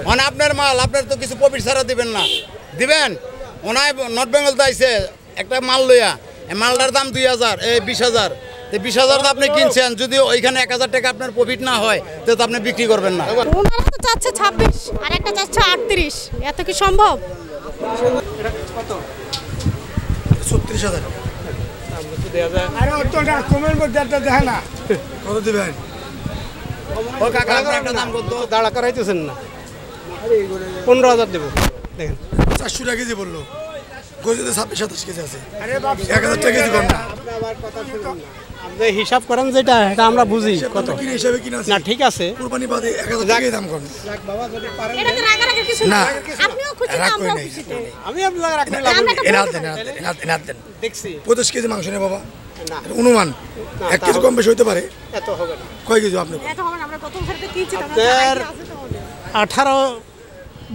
মানে আপনার মাল আপনার তো কিছু প্রফিট ছাড়া দিবেন না, দিবেন ওনায় নর্থ বেঙ্গল তো আইসে একটা মাল লইয়া, মালটার দাম 2000 20,000, তো 20,000 তো আপনি কিনছেন, যদি ওইখানে 1000 টাকা আপনার প্রফিট না হয় তো আপনি বিক্রি করবেন না। ওনারা তো চাচ্ছে 26 আর একটা চাচ্ছে 38, এত কি সম্ভব? এটা কত? 36,000। আমরা তো দেয়া যায়। আরে ওটা কমের মধ্যে একটা দেখে না কত দিবেন? ও কাকা আপনার একটা দাম কত? দাঁড়া করাইতেছেন না, 15,000 দেবো। দেখেন 400 টাকা কেজি বললো, গজিতে 26-27 কেজি আছে, 1000 টাকা কেজি কম না। আপনি হিসাব করেন যেটা, এটা আমরা বুঝি কত কিনে হিসাবে কিনা না, ঠিক আছে। কুরবানি বাদে 1000 টাকাই দাম কম। এটা তো রাগারাগির কিছু না, না, আপনিও খুশি রাগ আমরাও করি নাই, খুশিতে। আমি আপনার রাখতে এনার দেন। দেখছি 25 কেজি মাংস নেই বাবা, না, এটা অনুমান। না, 1 কেজি কম বেশি হতে পারে। এত হবে না। কয় কেজি আপনি? এত হবে না, আমরা প্রথম সারিতে কিনছি তখন আপনার আছে তো হবে। 18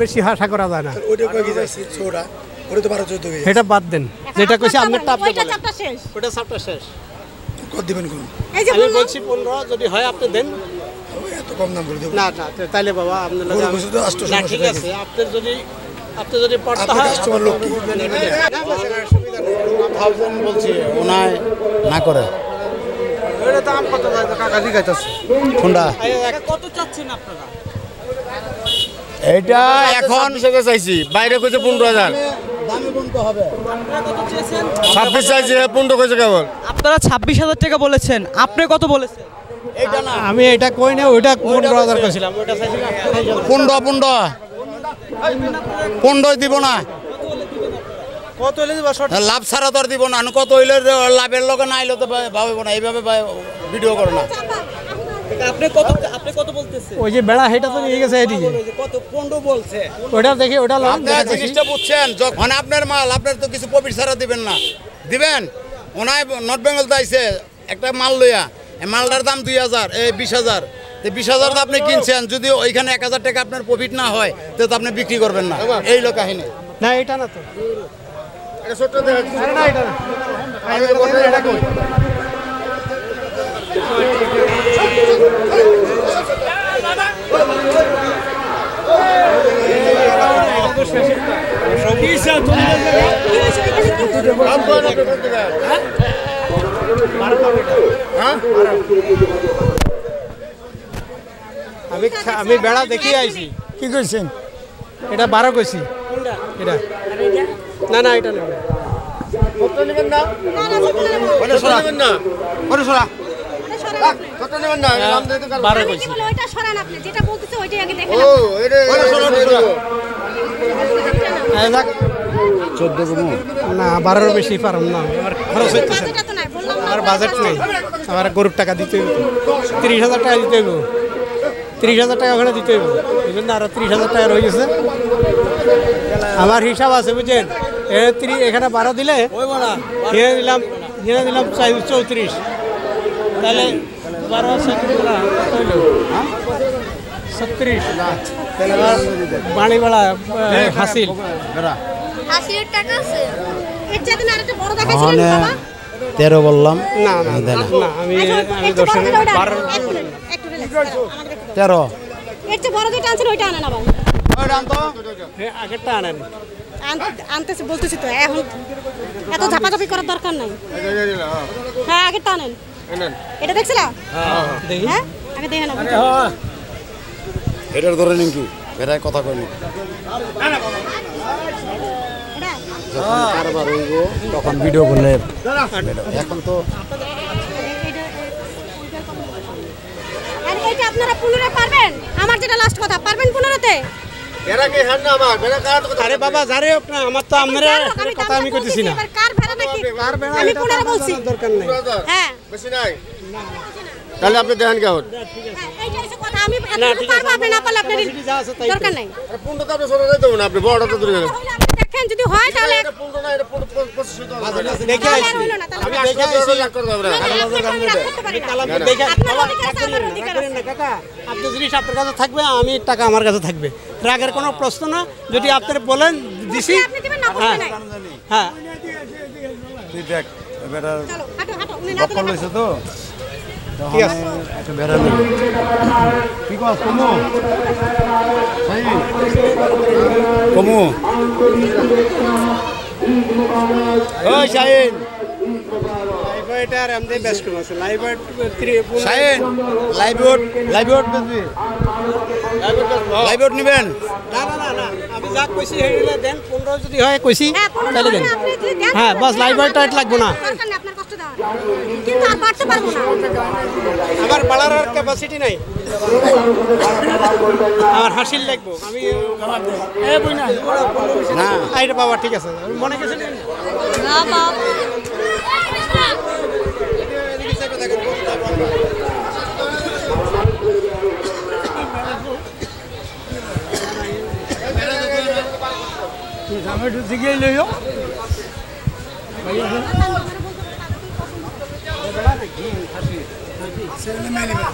বেশি আশা করা যায় না। ওইটা কয় কেজি আছে? ছোড়া ওটা তো 12-14 কেজি। এটা বাদ দেন, যেটা কইছি আপনারটা আপনি ওইটা বলেন। চাপটা শেষ। ওটা সবটা শেষ। কত দিবেন কোন? এই যে আমি বললাম, বলছি 15, যদি হয় আপনি দেন। এত কম দাম করে দেব না না, তাইলে বাবা আপনার গরু গোশত তো 800 না, ঠিক আছে। আপনার যদি পড়তে আপনার হয় কাস্টমার লোক কি? 1000 বলছি, ওনায় না করে এটা দাম কত যায় কাকা জিগাইতাছে? কোনটা কত চাচ্ছেন আপনারা? এইটা এখন চাইছি, বাইরে কইছে 15,000, দামে বলতে হবে। আপনারা কত চেয়েছেন? 26 চাইছে, 15 কইছে কেবল। আপনারা 26,000 টাকা বলেছেন, আপনি কত বলেছেন? এইটা না, আমি এটা কই না, ওইটা 15,000 কইছিলাম, ওইটা চাইছিলাম 15 দিব না, কত হলে দিবা? শর্ট লাভ ছাড়া তো আর দিব না। কত হইলে লাভের লগে না আইলে তো ভাবব না, এইভাবে ভিডিও করে না। আপনি কত বলতেছেন? ওই যে বেড়া হেটা তো নিয়ে গেছে এদিকে, কত 15 বলছে। ওটা দেখি, ওটা লং আপনার জিনিসটা বুঝছেন, যখন আপনার মাল আপনার তো কিছু প্রফিট ছাড়া দিবেন না, দিবেন ওনায় নর্থ বেঙ্গল তো আইসে একটা মাল লইয়া, মালটার দাম 2000 20,000, তো 20,000 তো আপনি কিনছেন, যদি ওইখানে 1000 টাকা আপনার প্রফিট না হয় তো আপনি বিক্রি করবেন না। এই লোক কাহিনী না, এটা না তো। আরে না, এটা না। এটা কই? আমি বেড়া দেখিয়ে আইছি। কি কইছেন? এটা 12 কইছি। এটা না না, এটা না। আমি কি বলি, ওইটা সরান আপনি, যেটা বলতেছে ওইটাই আগে দেখেন। না, 12 বেশি পারম না, আমার খরচ হইতেছে। বাজেট তো নাই, বললাম না। আমার বাজেট নেই, আমার গরুর টাকা দিতে হইব, 30,000 টাকা দিতে হইব, 30,000 টাকা ওখানে দিতে হইব। বুঝলেন না, আরো 30,000 টাকা রয়ে গেছে। আমার হিসাব আছে, বুঝছেন। এখানে 12 দিলে এখানে দিলাম 34, তাহলে 12 36 বাণীবেলা হাসিল। 80 টাকা আছে। এর চাইতে না আরেকটা বড় দেখাইছিলেন বাবা? 13 বললাম না না না, আমি দর্শন 12 একটু রিল্যাক্স করো, আমাকে দেখো। 13 এর চেয়ে বড় যেটা আনছেন ওইটা আনেন আবার। আগেরটা আনেন। আনতেছি বলতেছি তো, এখন এত ঝাপাঝাপি করার দরকার নাই। হ্যাঁ, আগেরটা আনেন। এটা দেখছিলা? দেখি। হ্যাঁ, আগে দেখে নাও। এটার ধরে নিন কি এটাই কথা কইনি, এটা কারবার হইব তখন ভিডিও করলে। এখন তো আর এইটা আপনারা 15 পারবেন? আমার যেটা লাস্ট কথা, পারবেন 15-তে? আরে বাবা, যারে হোক না, আমার তো আপনার আমি কথা আমি কইতেছি না। এবার কার ভাড়া নাকি? কার বেড়া, আমি এটা তো 15 বলছি। আমার দরকার নেই। হ্যাঁ, তাহলে আপনি দেখেন কেমন হ্যাঁ, এইটা হচ্ছে কথা। আমি না, আপনারা ঠিক পারবো, আছে, আপনি না পারলে আপনার পরিস্থিতি যা আছে তাই তো। দরকার নাই। আপনি বড়টা তো দূরে গেলেন। তাহলে আপনি দেখেন, যদি হয় তাহলে দেখে তাহলে আইছি। আর হইলো না, তাহলে আমি দেখে আইছি। না, আপনাকে আমি রাগ করতে পারি না। কালাম আপনার দেখে অধিকার আছে, আমার অধিকার আছে। না কাকা, আপনার জিনিস আপনার কাছে থাকবে, আমি টাকা আমার কাছে থাকবে। রাগের কোনো প্রশ্ন না। যদি আপনি বলেন দিছি, আপনি দিবেন না, হ্যাঁ বুঝতে নাই। হ্যাঁ। তুই দেখ এবারে চলো, হাঁটো, হাঁটো। উনি না দিলে লইছে তো ঠিক আছে একটা বেড়া নেই কি কস কমু কমু ওই শাহিন লাইভ আর আমাদের বেস্ট আছে লাইভ শাহিন লাইভ আউট বেশি লাইভ আউট নেবেন না না না না আমি যা কইছি হেরিলে দেন 15 যদি হয় কইছি হ্যাঁ, 15 তাহলে দেন আপনি যদি দেন, হ্যাঁ বাস লাইভ আর টাইট লাগবে না দরকার নেই আপনার কষ্ট দেওয়ার। কিন্তু আর বাড়তে পারবো না। আমার বাড়ার আর ক্যাপাসিটি নাই আমার হাসিল লাগবো আমি না আইটা পাওয়া ঠিক আছে মনে গেছে না বাপ। ছেলে মেয়ে নেবে।